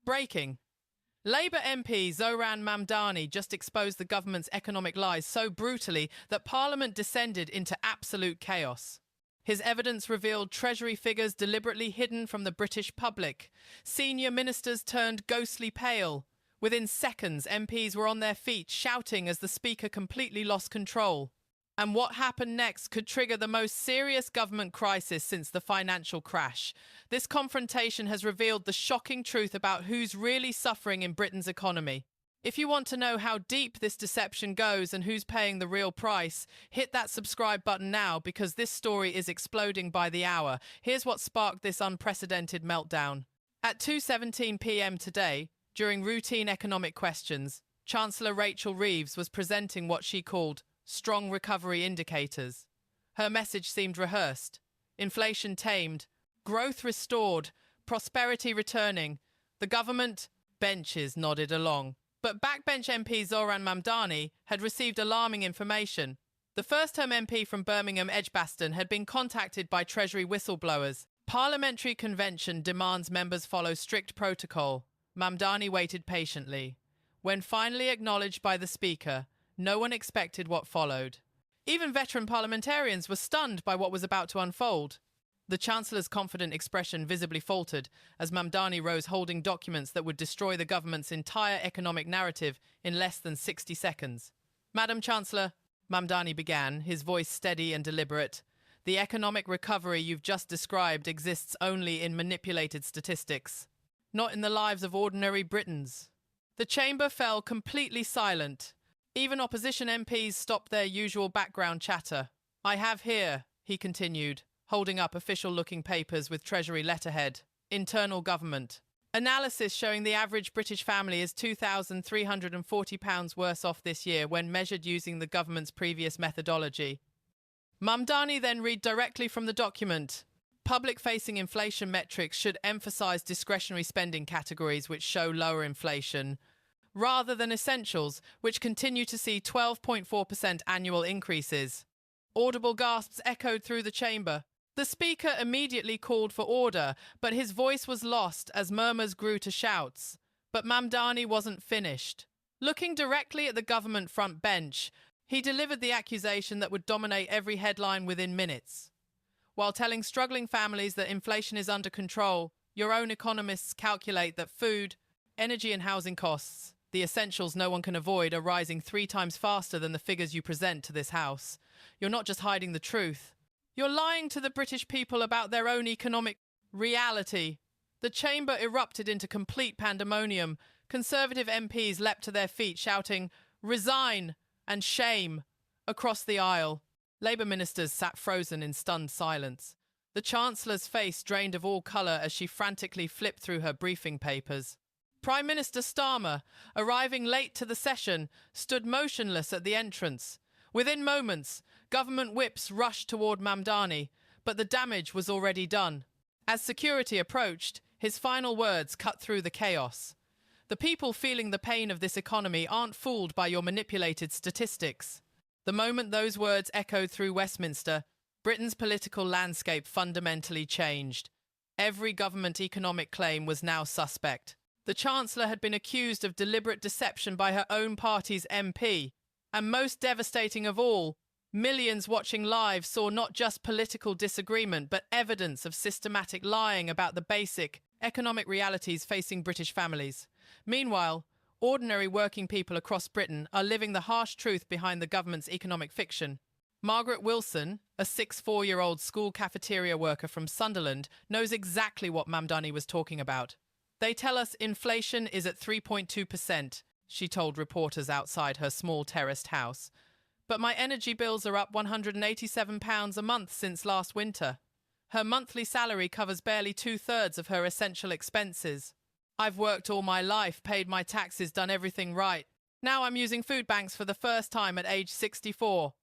Breaking. Labour MP Zohran Mamdani just exposed the government's economic lies so brutally that Parliament descended into absolute chaos. His evidence revealed Treasury figures deliberately hidden from the British public. Senior ministers turned ghostly pale. Within seconds, MPs were on their feet, shouting as the Speaker completely lost control. And what happened next could trigger the most serious government crisis since the financial crash. This confrontation has revealed the shocking truth about who's really suffering in Britain's economy. If you want to know how deep this deception goes and who's paying the real price, hit that subscribe button now because this story is exploding by the hour. Here's what sparked this unprecedented meltdown. At 2:17 p.m. today, during routine economic questions, Chancellor Rachel Reeves was presenting what she called strong recovery indicators. Her message seemed rehearsed. Inflation tamed, growth restored, prosperity returning. The government benches nodded along. But backbench MP Zohran Mamdani had received alarming information. The first-term MP from Birmingham Edgbaston had been contacted by Treasury whistleblowers. Parliamentary convention demands members follow strict protocol. Mamdani waited patiently. When finally acknowledged by the Speaker, no one expected what followed. Even veteran parliamentarians were stunned by what was about to unfold. The Chancellor's confident expression visibly faltered as Mamdani rose holding documents that would destroy the government's entire economic narrative in less than 60 seconds. Madam Chancellor, Mamdani began, his voice steady and deliberate, the economic recovery you've just described exists only in manipulated statistics, not in the lives of ordinary Britons. The chamber fell completely silent. Even opposition MPs stopped their usual background chatter. I have here, he continued, holding up official-looking papers with Treasury letterhead, Internal Government. Analysis showing the average British family is £2,340 worse off this year when measured using the government's previous methodology. Mamdani then read directly from the document. Public-facing inflation metrics should emphasise discretionary spending categories which show lower inflation, rather than essentials, which continue to see 12.4% annual increases. Audible gasps echoed through the chamber. The Speaker immediately called for order, but his voice was lost as murmurs grew to shouts. But Mamdani wasn't finished. Looking directly at the government front bench, he delivered the accusation that would dominate every headline within minutes. While telling struggling families that inflation is under control, your own economists calculate that food, energy and housing costs, the essentials no one can avoid, are rising 3 times faster than the figures you present to this House. You're not just hiding the truth. You're lying to the British people about their own economic reality. The chamber erupted into complete pandemonium. Conservative MPs leapt to their feet, shouting, "Resign!" and "Shame!" across the aisle. Labour ministers sat frozen in stunned silence. The Chancellor's face drained of all colour as she frantically flipped through her briefing papers. Prime Minister Starmer, arriving late to the session, stood motionless at the entrance. Within moments, government whips rushed toward Mamdani, but the damage was already done. As security approached, his final words cut through the chaos. The people feeling the pain of this economy aren't fooled by your manipulated statistics. The moment those words echoed through Westminster, Britain's political landscape fundamentally changed. Every government economic claim was now suspect. The Chancellor had been accused of deliberate deception by her own party's MP. And most devastating of all, millions watching live saw not just political disagreement, but evidence of systematic lying about the basic economic realities facing British families. Meanwhile, ordinary working people across Britain are living the harsh truth behind the government's economic fiction. Margaret Wilson, a 64-year-old school cafeteria worker from Sunderland, knows exactly what Mamdani was talking about. They tell us inflation is at 3.2%, she told reporters outside her small terraced house. But my energy bills are up £187 a month since last winter. Her monthly salary covers barely 2/3 of her essential expenses. I've worked all my life, paid my taxes, done everything right. Now I'm using food banks for the first time at age 64.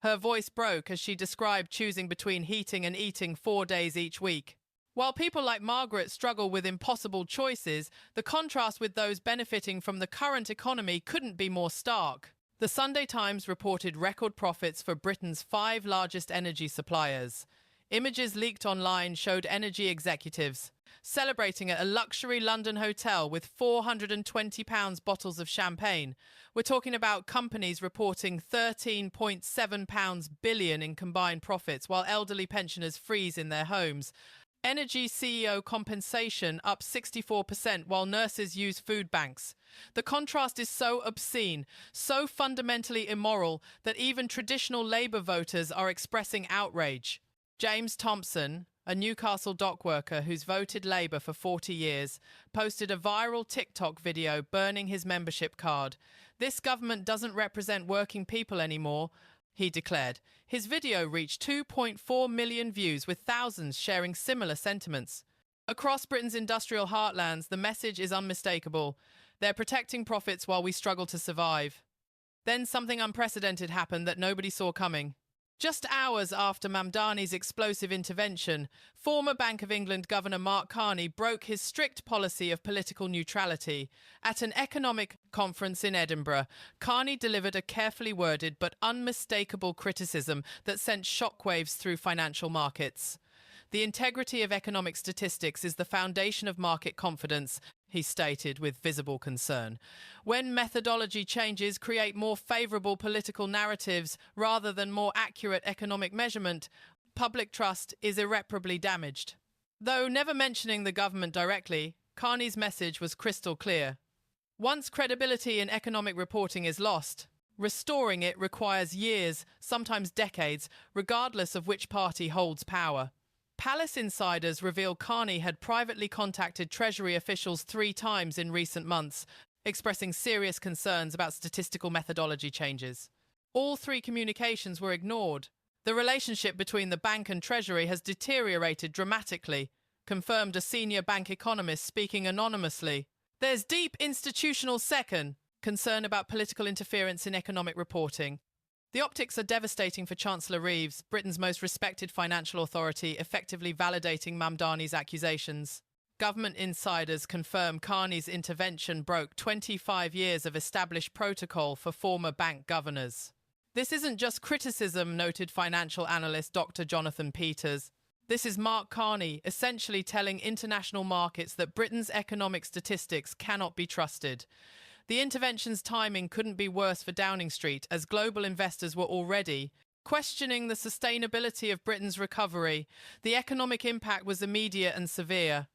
Her voice broke as she described choosing between heating and eating 4 days each week. While people like Margaret struggle with impossible choices, the contrast with those benefiting from the current economy couldn't be more stark. The Sunday Times reported record profits for Britain's 5 largest energy suppliers. Images leaked online showed energy executives celebrating at a luxury London hotel with £420 bottles of champagne. We're talking about companies reporting £13.7 billion in combined profits, while elderly pensioners freeze in their homes. Energy CEO compensation up 64%, while nurses use food banks. The contrast is so obscene, so fundamentally immoral, that even traditional Labour voters are expressing outrage. James Thompson, a Newcastle dock worker who's voted Labour for 40 years, posted a viral TikTok video burning his membership card. "This government doesn't represent working people anymore," he declared. His video reached 2.4 million views, with thousands sharing similar sentiments. Across Britain's industrial heartlands, the message is unmistakable. They're protecting profits while we struggle to survive. Then something unprecedented happened that nobody saw coming. Just hours after Mamdani's explosive intervention, former Bank of England Governor Mark Carney broke his strict policy of political neutrality. At an economic conference in Edinburgh, Carney delivered a carefully worded but unmistakable criticism that sent shockwaves through financial markets. "The integrity of economic statistics is the foundation of market confidence," he stated with visible concern. "When methodology changes create more favourable political narratives rather than more accurate economic measurement, public trust is irreparably damaged." Though never mentioning the government directly, Carney's message was crystal clear. Once credibility in economic reporting is lost, restoring it requires years, sometimes decades, regardless of which party holds power. Palace insiders reveal Carney had privately contacted Treasury officials 3 times in recent months, expressing serious concerns about statistical methodology changes. All 3 communications were ignored. The relationship between the bank and Treasury has deteriorated dramatically, confirmed a senior bank economist speaking anonymously. There's deep institutional concern about political interference in economic reporting. The optics are devastating for Chancellor Reeves, Britain's most respected financial authority, effectively validating Mamdani's accusations. Government insiders confirm Carney's intervention broke 25 years of established protocol for former bank governors. This isn't just criticism, noted financial analyst Dr. Jonathan Peters. This is Mark Carney essentially telling international markets that Britain's economic statistics cannot be trusted. The intervention's timing couldn't be worse for Downing Street, as global investors were already questioning the sustainability of Britain's recovery. The economic impact was immediate and severe.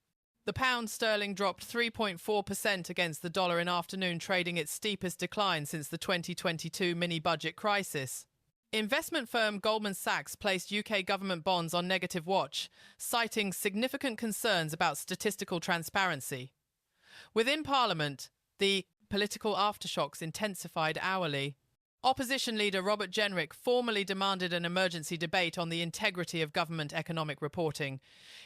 The pound sterling dropped 3.4% against the dollar in afternoon trading, its steepest decline since the 2022 mini-budget crisis. Investment firm Goldman Sachs placed UK government bonds on negative watch, citing significant concerns about statistical transparency. Within Parliament, the political aftershocks intensified hourly. Opposition leader Robert Jenrick formally demanded an emergency debate on the integrity of government economic reporting.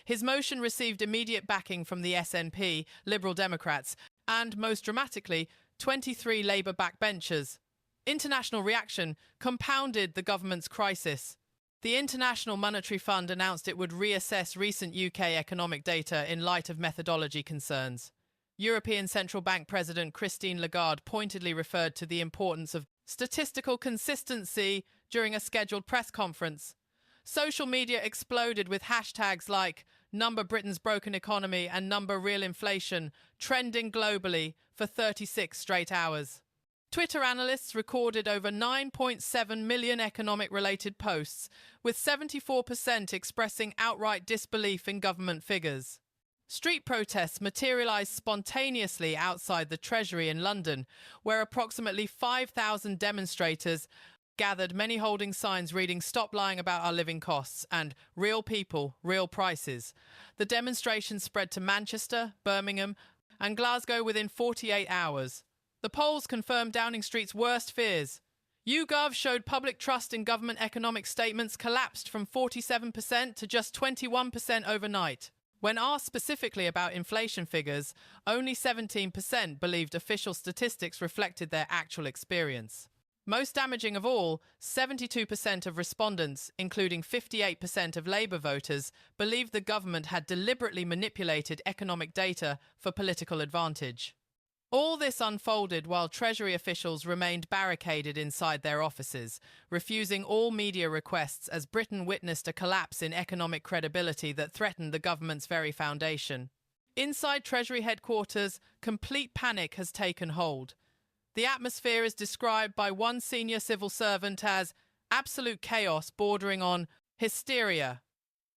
His motion received immediate backing from the SNP, Liberal Democrats, and, most dramatically, 23 Labour backbenchers. International reaction compounded the government's crisis. The International Monetary Fund announced it would reassess recent UK economic data in light of methodology concerns. European Central Bank President Christine Lagarde pointedly referred to the importance of statistical consistency during a scheduled press conference. Social media exploded with hashtags like "Number Britain's broken economy" and "Number real inflation" trending globally for 36 straight hours. Twitter analysts recorded over 9.7 million economic-related posts, with 74% expressing outright disbelief in government figures. Street protests materialised spontaneously outside the Treasury in London, where approximately 5,000 demonstrators gathered, many holding signs reading "Stop lying about our living costs" and "Real people, real prices." The demonstration spread to Manchester, Birmingham and Glasgow within 48 hours. The polls confirmed Downing Street's worst fears. YouGov showed public trust in government economic statements collapsed from 47% to just 21% overnight. When asked specifically about inflation figures, only 17% believed official statistics reflected their actual experience. Most damaging of all, 72% of respondents, including 58% of Labour voters, believed the government had deliberately manipulated economic data for political advantage. All this unfolded while Treasury officials remained barricaded inside their offices, refusing all media requests as Britain witnessed a collapse in economic credibility that threatened the government's very foundation. Inside Treasury headquarters, complete panic has taken hold. The atmosphere is described by one senior civil servant as absolute chaos bordering on hysteria.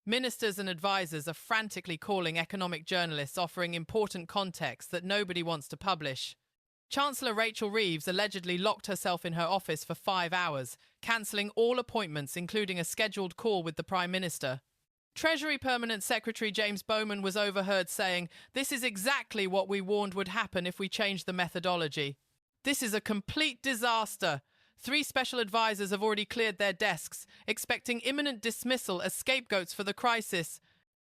Ministers and advisors are frantically calling economic journalists, offering important context that nobody wants to publish. Chancellor Rachel Reeves allegedly locked herself in her office for 5 hours, cancelling all appointments, including a scheduled call with the Prime Minister. Treasury Permanent Secretary James Bowman was overheard saying, "This is exactly what we warned would happen if we changed the methodology. This is a complete disaster. 3 special advisors have already cleared their desks, expecting imminent dismissal as scapegoats for the crisis."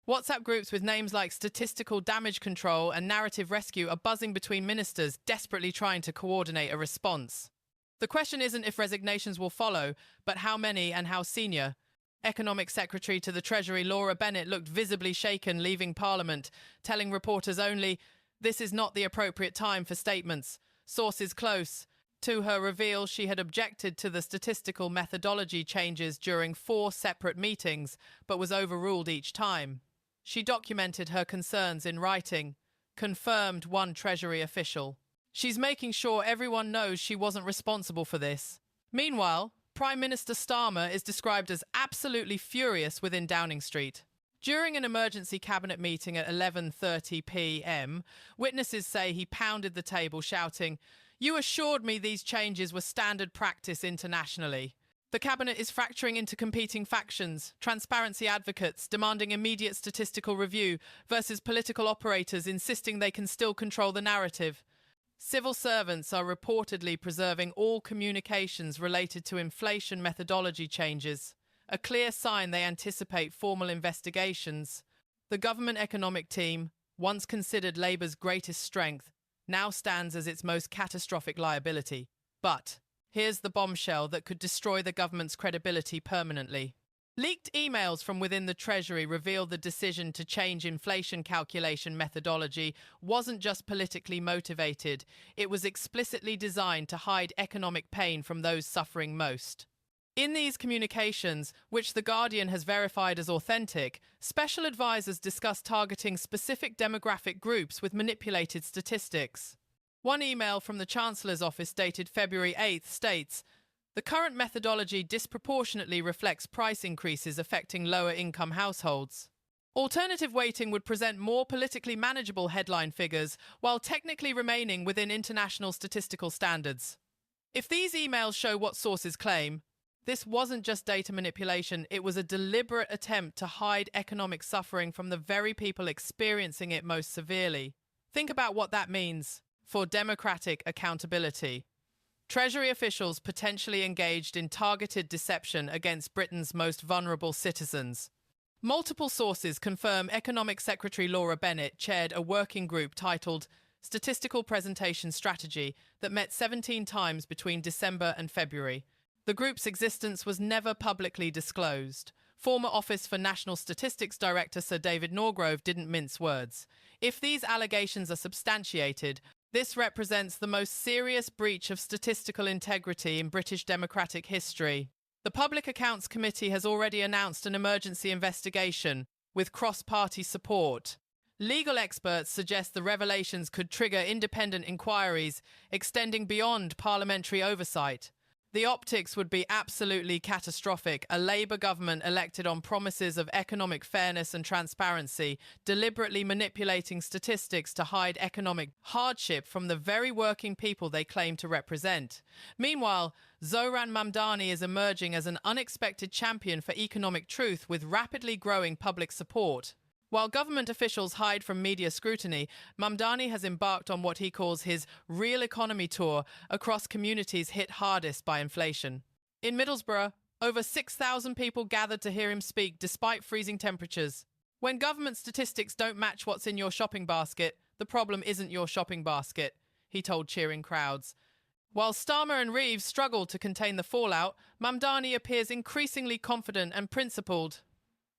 WhatsApp groups with names like Statistical Damage Control and Narrative Rescue are buzzing between ministers, desperately trying to coordinate a response. The question isn't if resignations will follow, but how many and how senior. Economic Secretary to the Treasury Laura Bennett looked visibly shaken leaving Parliament, telling reporters only, "This is not the appropriate time for statements. Sources close." To her reveal, she had objected to the statistical methodology changes during 4 separate meetings, but was overruled each time. She documented her concerns in writing, confirmed one Treasury official. "She's making sure everyone knows she wasn't responsible for this." Meanwhile, Prime Minister Starmer is described as absolutely furious within Downing Street. During an emergency cabinet meeting at 11:30 p.m, witnesses say he pounded the table shouting, "You assured me these changes were standard practice internationally." The cabinet is fracturing into competing factions, transparency advocates demanding immediate statistical review versus political operators insisting they can still control the narrative. Civil servants are reportedly preserving all communications related to inflation methodology changes, a clear sign they anticipate formal investigations. The government economic team, once considered Labour's greatest strength, now stands as its most catastrophic liability. But here's the bombshell that could destroy the government's credibility permanently. Leaked emails from within the Treasury revealed the decision to change inflation calculation methodology wasn't just politically motivated, it was explicitly designed to hide economic pain from those suffering most. In these communications, which The Guardian has verified as authentic, special advisors discuss targeting specific demographic groups with manipulated statistics. One email from the Chancellor's office dated February 8 states, "The current methodology disproportionately reflects price increases affecting lower-income households. Alternative weighting would present more politically manageable headline figures while technically remaining within international statistical standards." If these emails show what sources claim, this wasn't just data manipulation, it was a deliberate attempt to hide economic suffering from the very people experiencing it most severely. Think about what that means for democratic accountability. Treasury officials potentially engaged in targeted deception against Britain's most vulnerable citizens. Multiple sources confirm Economic Secretary Laura Bennett chaired a working group titled Statistical Presentation Strategy that met 17 times between December and February. The group's existence was never publicly disclosed. Former Office for National Statistics Director Sir David Norgrove didn't mince words. If these allegations are substantiated, this represents the most serious breach of statistical integrity in British democratic history. The Public Accounts Committee has already announced an emergency investigation with cross-party support. Legal experts suggest the revelations could trigger independent inquiries extending beyond parliamentary oversight. The optics would be absolutely catastrophic. A Labour government elected on promises of economic fairness and transparency, deliberately manipulating statistics to hide economic hardship from the very working people they claim to represent. Meanwhile, Zohran Mamdani is emerging as an unexpected champion for economic truth with rapidly growing public support. While government officials hide from media scrutiny, Mamdani has embarked on what he calls his real economy tour across communities hit hardest by inflation. In Middlesbrough, over 6,000 people gathered to hear him speak despite freezing temperatures. When government statistics don't match what's in your shopping basket, the problem isn't your shopping basket, he told cheering crowds. While Starmer and Reeves struggled to contain the fallout, Mamdani appears increasingly confident and principled.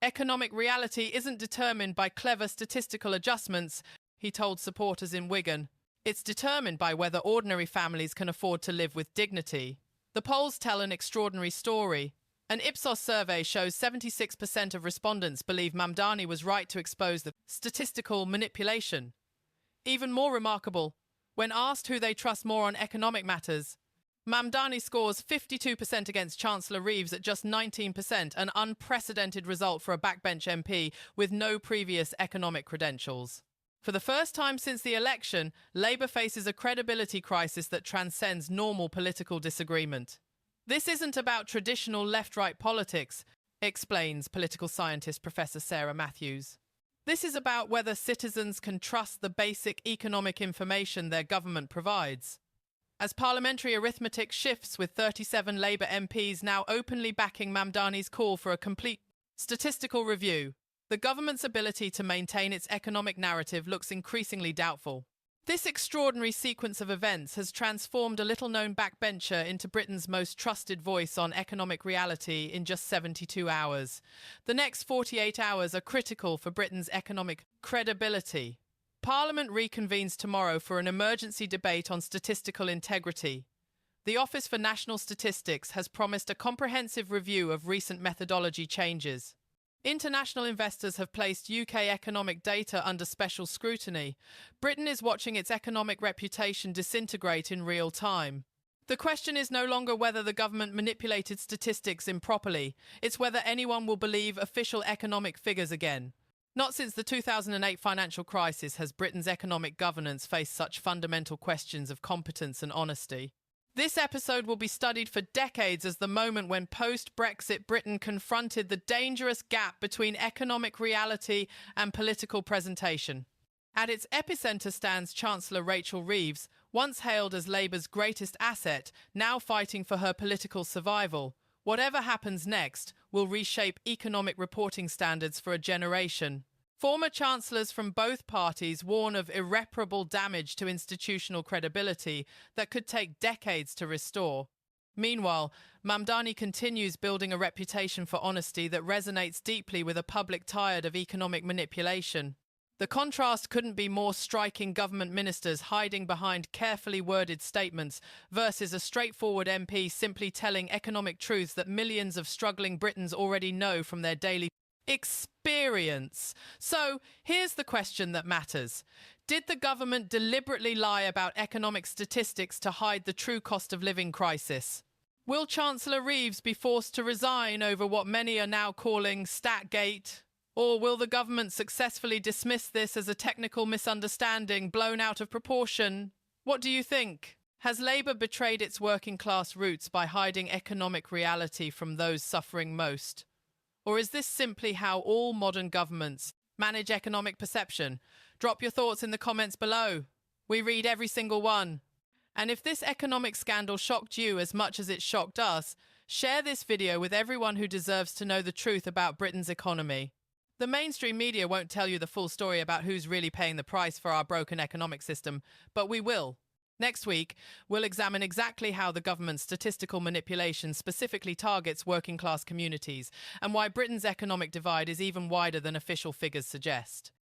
Economic reality isn't determined by clever statistical adjustments, he told supporters in Wigan. It's determined by whether ordinary families can afford to live with dignity. The polls tell an extraordinary story. An Ipsos survey shows 76% of respondents believe Mamdani was right to expose the statistical manipulation. Even more remarkable, when asked who they trust more on economic matters, Mamdani scores 52% against Chancellor Reeves at just 19%, an unprecedented result for a backbench MP with no previous economic credentials. For the first time since the election, Labour faces a credibility crisis that transcends normal political disagreement. This isn't about traditional left-right politics, explains political scientist Professor Sarah Matthews. This is about whether citizens can trust the basic economic information their government provides. As parliamentary arithmetic shifts with 37 Labour MPs now openly backing Mamdani's call for a complete statistical review, the government's ability to maintain its economic narrative looks increasingly doubtful. This extraordinary sequence of events has transformed a little-known backbencher into Britain's most trusted voice on economic reality in just 72 hours. The next 48 hours are critical for Britain's economic credibility. Parliament reconvenes tomorrow for an emergency debate on statistical integrity. The Office for National Statistics has promised a comprehensive review of recent methodology changes. International investors have placed UK economic data under special scrutiny. Britain is watching its economic reputation disintegrate in real time. The question is no longer whether the government manipulated statistics improperly, it's whether anyone will believe official economic figures again. Not since the 2008 financial crisis has Britain's economic governance faced such fundamental questions of competence and honesty. This episode will be studied for decades as the moment when post-Brexit Britain confronted the dangerous gap between economic reality and political presentation. At its epicenter stands Chancellor Rachel Reeves, once hailed as Labour's greatest asset, now fighting for her political survival. Whatever happens next will reshape economic reporting standards for a generation. Former chancellors from both parties warn of irreparable damage to institutional credibility that could take decades to restore. Meanwhile, Mamdani continues building a reputation for honesty that resonates deeply with a public tired of economic manipulation. The contrast couldn't be more striking: government ministers hiding behind carefully worded statements versus a straightforward MP simply telling economic truths that millions of struggling Britons already know from their daily experience. So, here's the question that matters. Did the government deliberately lie about economic statistics to hide the true cost of living crisis? Will Chancellor Reeves be forced to resign over what many are now calling Statgate? Or will the government successfully dismiss this as a technical misunderstanding blown out of proportion? What do you think? Has Labour betrayed its working-class roots by hiding economic reality from those suffering most? Or is this simply how all modern governments manage economic perception? Drop your thoughts in the comments below. We read every single one. And if this economic scandal shocked you as much as it shocked us, share this video with everyone who deserves to know the truth about Britain's economy. The mainstream media won't tell you the full story about who's really paying the price for our broken economic system, but we will. Next week, we'll examine exactly how the government's statistical manipulation specifically targets working-class communities and why Britain's economic divide is even wider than official figures suggest.